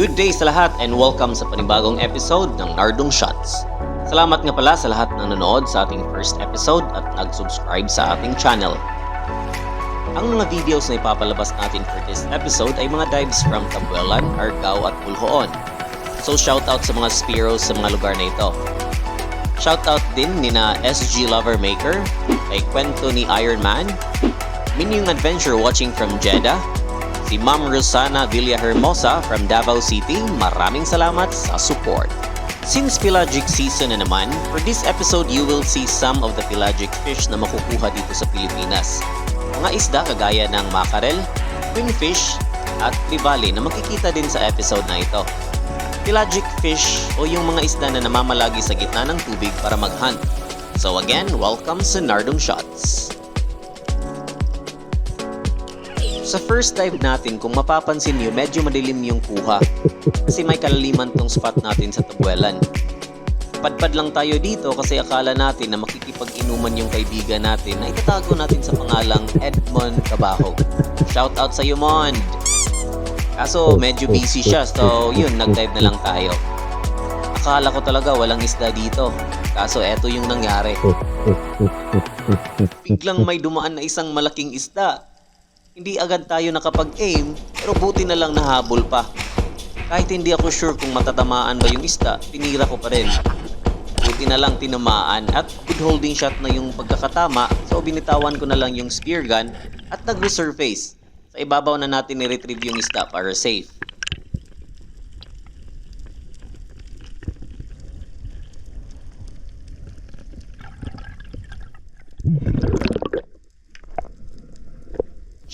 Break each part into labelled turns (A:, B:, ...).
A: Good day sa lahat and welcome sa panibagong episode ng Nardong Shots. Salamat nga pala sa lahat ng nanood sa ating first episode at nag-subscribe sa ating channel. Ang mga videos na ipapalabas natin for this episode ay mga dives from Tabuelan, Argao at Pulhoon. So shoutout sa mga Spiros sa mga lugar na ito. Shoutout din nina SG Lover Maker, kay Kwento ni Iron Man, Minyong Adventure watching from Jeddah, si Ma'am Rosana Villahermosa from Davao City, maraming salamat sa support. Since pelagic season na naman, for this episode you will see some of the pelagic fish na makukuha dito sa Pilipinas. Mga isda kagaya ng mackerel, queenfish, at trevally na makikita din sa episode na ito. Pelagic fish o yung mga isda na namamalagi sa gitna ng tubig para mag-hunt. So again, welcome sa Nardong Shots. Sa first dive natin, kung mapapansin nyo, medyo madilim yung kuha kasi may kalaliman tong spot natin sa Tabuelan. Padpad lang tayo dito kasi akala natin na makikipag-inuman yung kaibigan natin na itatago natin sa pangalang Edmond Cabahog. Shoutout sa iyo, Mond! Kaso medyo busy siya, so yun, nag-dive na lang tayo. Akala ko talaga walang isda dito, kaso eto yung nangyari. Biglang may dumaan na isang malaking isda. Hindi agad tayo nakapag-aim, pero buti na lang nahabol pa. Kahit hindi ako sure kung matatamaan ba yung isda, tinira ko pa rin. Buti na lang tinamaan at good holding shot na yung pagkakatama, so binitawan ko na lang yung spear gun at nag-resurface. Sa ibabaw na natin i-retrieve yung isda para safe.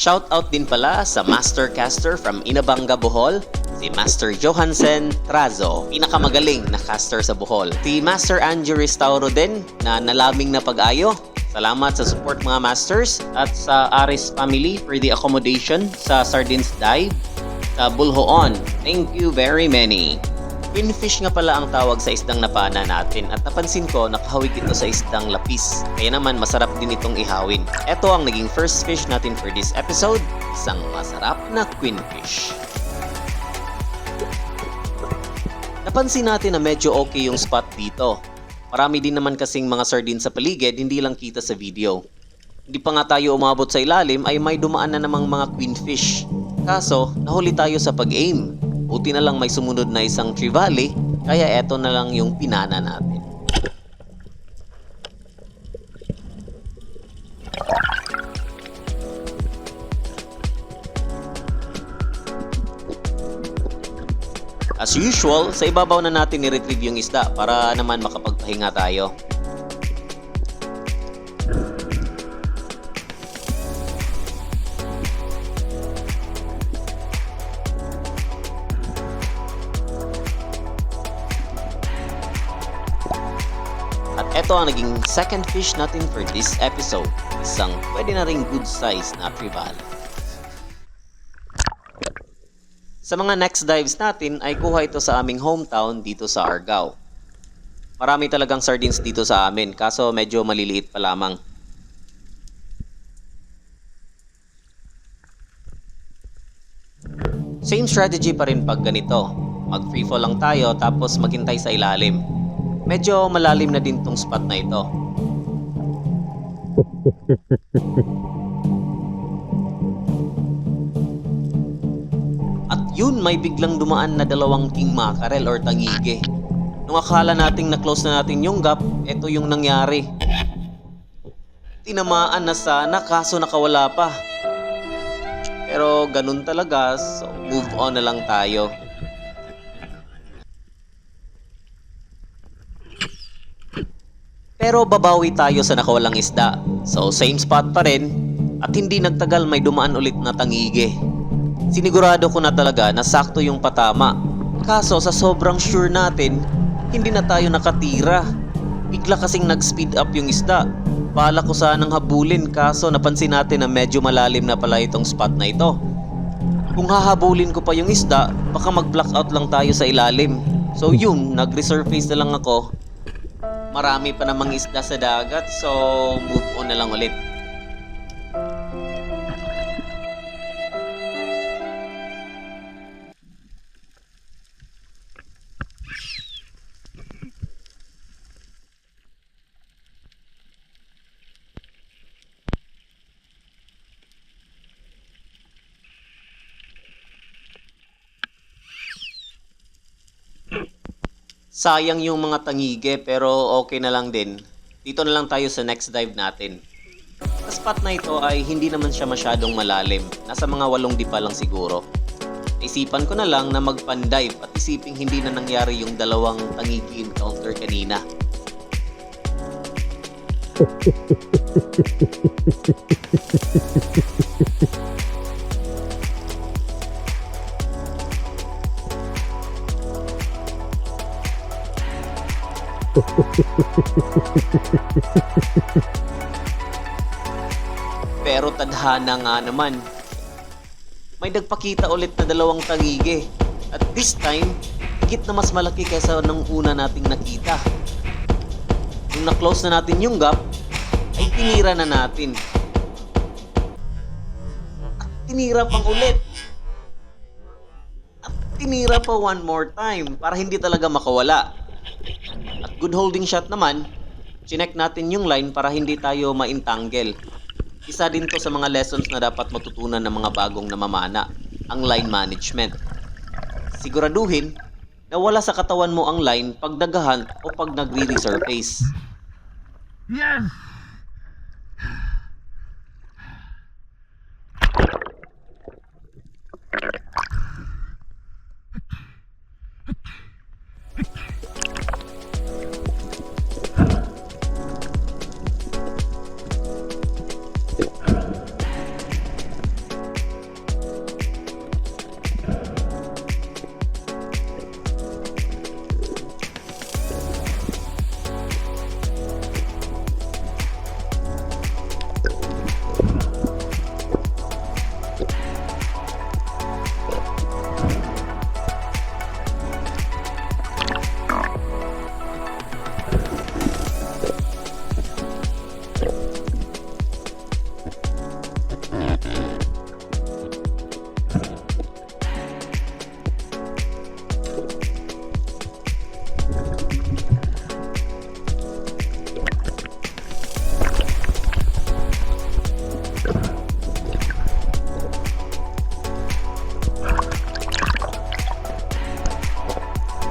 A: Shoutout din pala sa Master Caster from Inabanga, Bohol, si Master Johansen Trazo, pinakamagaling na caster sa Bohol. Si Master Anjo Restauro din na nalaming na pag-ayo. Salamat sa support mga masters at sa Aris family for the accommodation sa Sardines Dive sa Pulhoon. Thank you very many. Queenfish nga pala ang tawag sa isdang napana natin at napansin ko nakahawig ito sa isdang lapis. Kaya naman masarap din itong ihawin. Ito ang naging first fish natin for this episode, isang masarap na queenfish. Napansin natin na medyo okay yung spot dito. Marami din naman kasing mga sardines sa paligid, hindi lang kita sa video. Hindi pa nga tayo umabot sa ilalim ay may dumaan na namang mga queenfish. Kaso, nahuli tayo sa pag-aim. Buti na lang may sumunod na isang trevally, kaya eto na lang yung pinana natin. As usual, sa ibabaw na natin i-retrieve yung isda para naman makapagpahinga tayo. At ito ang naging second fish natin for this episode. Isang pwede na ring good size na trevally. Sa mga next dives natin ay kuha ito sa aming hometown dito sa Argao. Marami talagang sardines dito sa amin kaso medyo maliliit pa lamang. Same strategy pa rin pag ganito. Mag freefall lang tayo tapos maghintay sa ilalim. Medyo malalim na din tong spot na ito. At yun, may biglang dumaan na dalawang king mackerel or tangige. Nung akala nating na-close na natin yung gap, ito yung nangyari. Tinamaan na sana kaso nakawala pa. Pero ganun talaga, so move on na lang tayo. Pero babawi tayo sa nakawalang isda. So same spot pa rin at hindi nagtagal may dumaan ulit na tangige. Sinigurado ko na talaga na sakto yung patama. Kaso sa sobrang sure natin, hindi na tayo nakatira. Bigla kasing nag-speed up yung isda. Bala ko sanang habulin kaso napansin natin na medyo malalim na pala itong spot na ito. Kung hahabulin ko pa yung isda, baka mag-blackout lang tayo sa ilalim. So yun, nag-resurface na lang ako. Marami pa namang isda sa dagat, so move on na lang ulit. Sayang yung mga tangige pero okay na lang din. Dito na lang tayo sa next dive natin. Sa spot na ito ay hindi naman siya masyadong malalim. Nasa mga 8 dipa lang siguro. Naisipan ko na lang na mag-pan-dive at isiping hindi na nangyari yung dalawang tangigi encounter kanina. Pero tadhana nga naman. May nagpakita ulit na dalawang tangige. At this time, higit na mas malaki kaysa nung una nating nakita. Nung na-close na natin yung gap, ay tinira na natin. At tinira pang ulit. At tinira pa one more time para hindi talaga makawala. At good holding shot naman, chinek natin yung line para hindi tayo ma-entangle. Isa din to sa mga lessons na dapat matutunan ng mga bagong namamana, ang line management. Siguraduhin na wala sa katawan mo ang line pag nag-hunt o pag nagre-resurface.
B: Yes!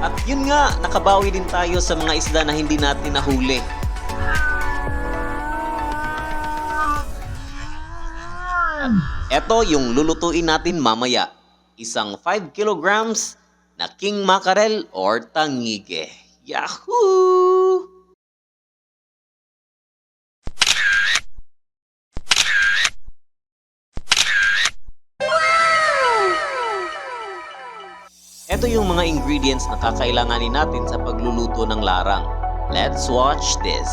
A: At yun nga, nakabawi din tayo sa mga isda na hindi natin nahuli. At eto yung lulutuin natin mamaya. Isang 5 kilograms na king mackerel or tangige. Yahoo! Ito yung mga ingredients na kakailanganin natin sa pagluluto ng larang. Let's watch this!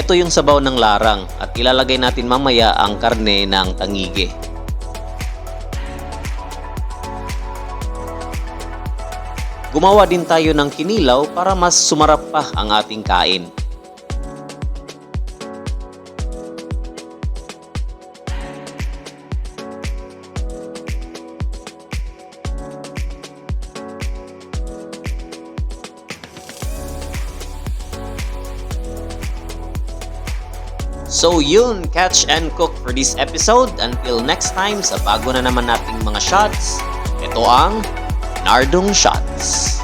A: Ito yung sabaw ng larang at ilalagay natin mamaya ang karne ng tangige. Gumawa din tayo ng kinilaw para mas sumarap pa ang ating kain. So yun, catch and cook for this episode. Until next time, sa bago na naman nating mga shots, ito ang Nardong Shots.